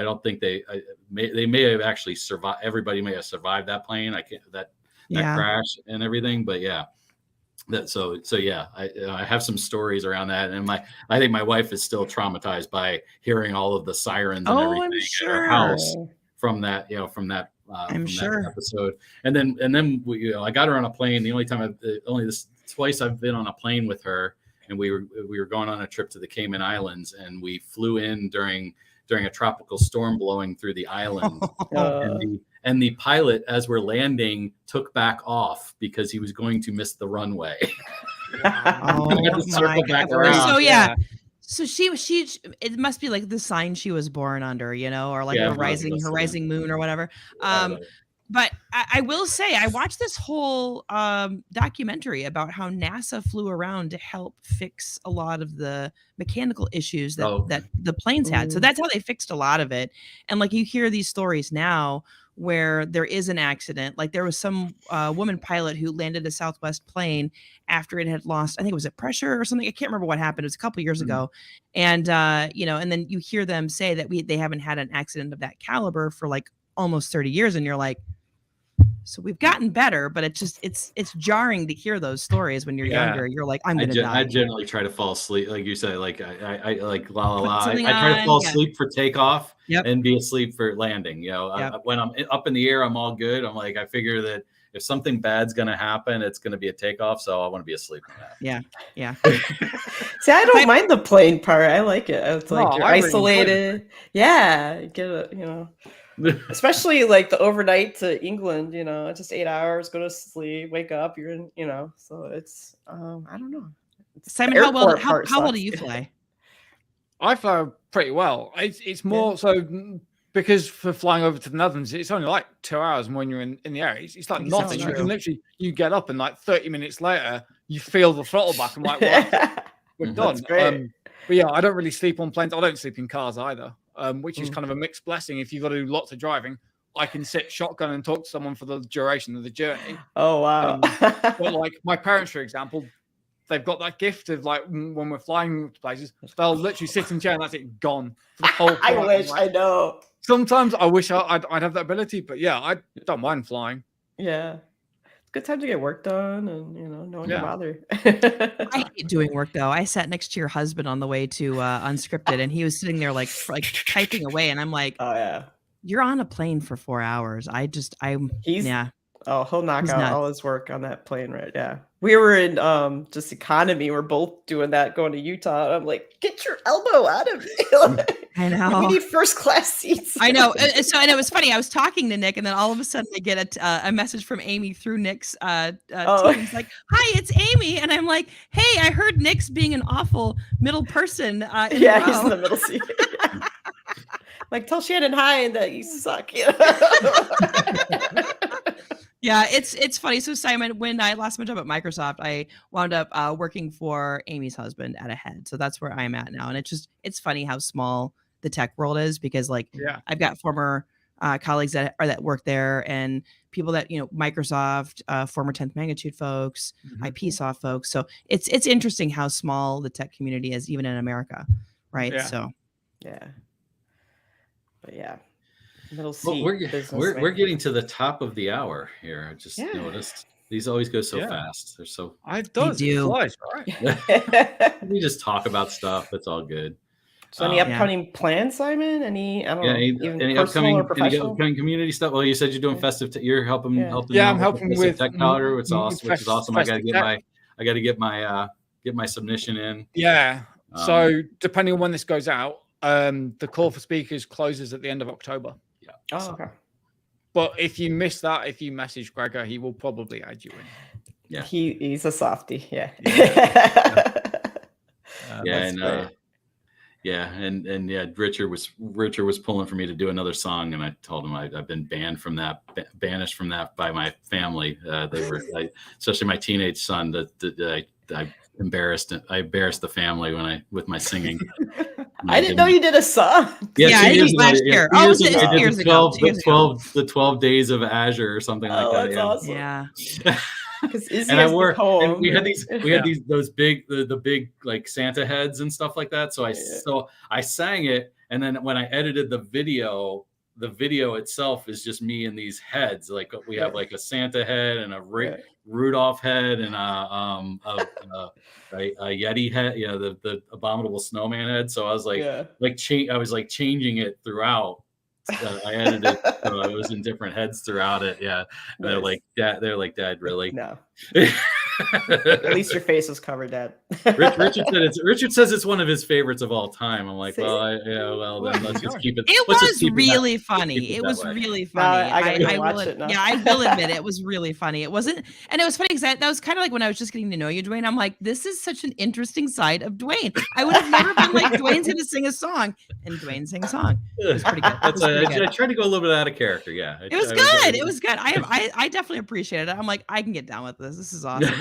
don't think they may have actually survived. Everybody may have survived that plane. That crash and everything. But I have some stories around that, and I think my wife is still traumatized by hearing all of the sirens and everything at her house from that episode. And then I got her on a plane. The only time twice I've been on a plane with her, and we were going on a trip to the Cayman Islands, and we flew in during a tropical storm blowing through the island. And the pilot, as we're landing, took back off because he was going to miss the runway. My God. So she it must be like the sign she was born under, or like her rising moon or whatever. But I will say, I watched this whole documentary about how NASA flew around to help fix a lot of the mechanical issues that the planes had. So that's how they fixed a lot of it. And like you hear these stories now where there is an accident. Like there was some woman pilot who landed a Southwest plane after it had lost, I think it was a pressure or something. I can't remember what happened. It was a couple years ago. And, and then you hear them say that they haven't had an accident of that caliber for like almost 30 years. And you're like, so we've gotten better, but it's jarring to hear those stories when you're younger. You're like, I'm going to die. I generally try to fall asleep. Like you said, like I like la la la. I try to fall asleep for takeoff and be asleep for landing. When I'm up in the air, I'm all good. I'm like, I figure that if something bad's going to happen, it's going to be a takeoff. So I want to be asleep on that. Yeah. See, I don't mind the plane part. I like it. It's like you're isolated. Get a, especially like the overnight to England, just 8 hours, go to sleep, wake up, you're in, so it's I don't know. Simon, how well do you fly? I fly pretty well. It's more so because for flying over to the Netherlands, it's only like 2 hours, and when you're in the air, it's like nothing. You can literally get up and like 30 minutes later, you feel the throttle back. I'm like, well, we're done. But yeah, I don't really sleep on planes. I don't sleep in cars either. Which is kind of a mixed blessing. If you've got to do lots of driving, I can sit shotgun and talk to someone for the duration of the journey. Oh, wow. But like my parents, for example, they've got that gift of like when we're flying to places, they'll literally sit in chair and that's it, gone. For the whole I wish, I know. Sometimes I wish I'd have that ability, but yeah, I don't mind flying. Yeah. Good time to get work done and no one can bother. I hate doing work though. I sat next to your husband on the way to Unscripted and he was sitting there like typing away and I'm like, oh yeah, you're on a plane for 4 hours. He'll knock out all his work on that plane, right? Yeah. We were in just economy. We're both doing that, going to Utah. I'm like, get your elbow out of me. I know. We need first class seats. I know. So and it was funny. I was talking to Nick, and then all of a sudden I get a message from Amy through Nick's team. He's like, "Hi, it's Amy," and I'm like, "Hey, I heard Nick's being an awful middle person." He's in the middle seat. Like, tell Shannon hi and that you suck. Yeah, it's funny. So Simon, when I lost my job at Microsoft, I wound up working for Amy's husband at Ahead. So that's where I'm at now. And it's funny how small the tech world is because I've got former colleagues that work there and people that, Microsoft, former 10th magnitude folks, IPsoft folks. So it's interesting how small the tech community is, even in America. Right. Yeah. So. Yeah. But yeah. Middle seat. We're getting to the top of the hour here. I just noticed these always go so fast. They're so. It does. It flies, right? We just talk about stuff. It's all good. So any upcoming plans, Simon? Any upcoming community stuff? Well, you said you're doing festive. You're helping. Yeah, I'm helping with Tech Calendar, which is awesome. I got to get my submission in. Yeah. So depending on when this goes out, the call for speakers closes at the end of October. Oh, okay. But if you miss that, if you message Gregor, he will probably add you in. Yeah, he's a softie. Yeah. Richard was pulling for me to do another song, and I told him I've been banished from that by my family. Especially my teenage son. I embarrassed the family with my singing. I didn't know you did a song. Yeah, I did last year. Oh, it was years ago. The 12 days of Azure or something like that. That's awesome. Yeah. And I wore. And we had those big like Santa heads and stuff like that. So I sang it, and then when I edited the video itself is just me in these heads. Like we have like a Santa head and a Rudolph head and a Yeti head, the abominable snowman head. So I was like changing it throughout. I edited it, so I was in different heads throughout it. Yeah, nice. They're like, Dad, really? No. At least your face was covered, Dad. Richard says it's one of his favorites of all time. I'm like, then let's just keep it. It was really funny. It was really funny. I watch it now. Yeah, I will admit it was really funny. It wasn't, and it was funny because that was kind of like when I was just getting to know you, Dwayne. I'm like, this is such an interesting side of Dwayne. I would have never been like, Dwayne's going to sing a song, and Dwayne sang a song. It was pretty good. I tried to go a little bit out of character. Yeah, it was good. It was good. I definitely appreciated it. I'm like, I can get down with this. This is awesome.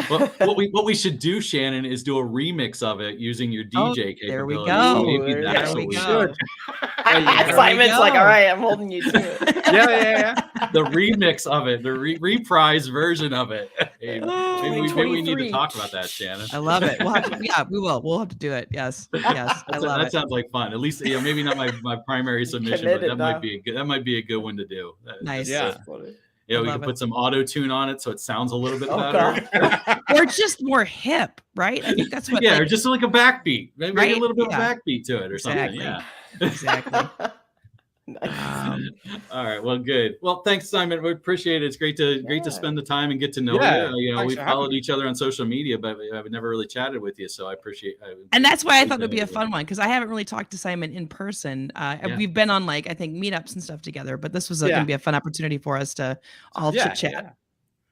Well, what we should do, Shannon, is do a remix of it using your DJ capability. There we go. Maybe that's what we should. Simon's like, all right, I'm holding you to it. Yeah. The remix of it, the reprise version of it. Hey, maybe we need to talk about that, Shannon. I love it. We will. We'll have to do it. Yes. That sounds like fun. At least, maybe not my primary submission, but that might be a good one to do. Nice. Yeah. Yeah, we can put some auto tune on it so it sounds a little bit better. Or just more hip, right? I think that's what. Yeah, or just like a backbeat, maybe right? a little bit of backbeat to it or something. Yeah, exactly. Nice. All right. Well, good. Well, thanks, Simon. We appreciate it. It's great to spend the time and get to know you. We followed each other on social media, but I've never really chatted with you, so I appreciate. And that's why I thought it'd be a fun one, because I haven't really talked to Simon in person. We've been on I think meetups and stuff together, but this was going to be a fun opportunity for us to all chit chat.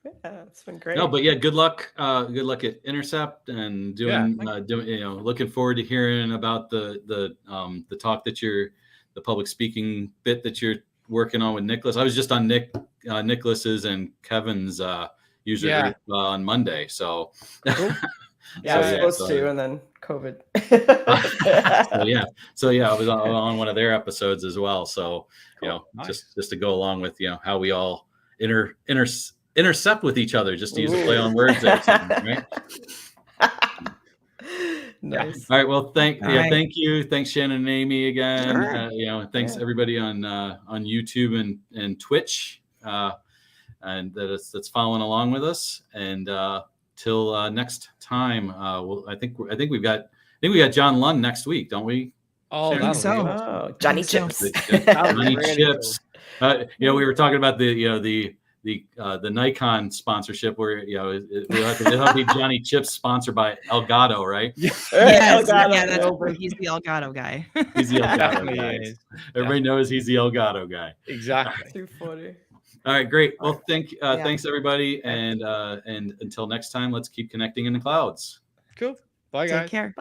Yeah, it's been great. No, but good luck. Good luck at Intercept and doing. Looking forward to hearing about the talk that the public speaking bit that you're working on with Nicholas. I was just on Nicholas's and Kevin's user group on Monday. So cool. I was supposed to, and then COVID. I was on one of their episodes as well. So nice. just to go along with how we all intercept with each other, just to use a play on words there, right? Nice. All right. Well, thank you. Thanks, Shannon and Amy again. Sure. Thanks everybody on YouTube and Twitch, and that's following along with us. And till next time, I think we got John Lund next week, don't we? Oh, I think so. Oh, Johnny Chips. Johnny Chips. We were talking about the Nikon sponsorship, where it'll have to be Johnny Chips sponsored by Elgato, right? Yes, he's the Elgato guy. He's the Elgato guy. Everybody knows he's the Elgato guy. Exactly. Too funny. All right, great. Well, thanks everybody, and until next time, let's keep connecting in the clouds. Cool. Bye, guys. Take care.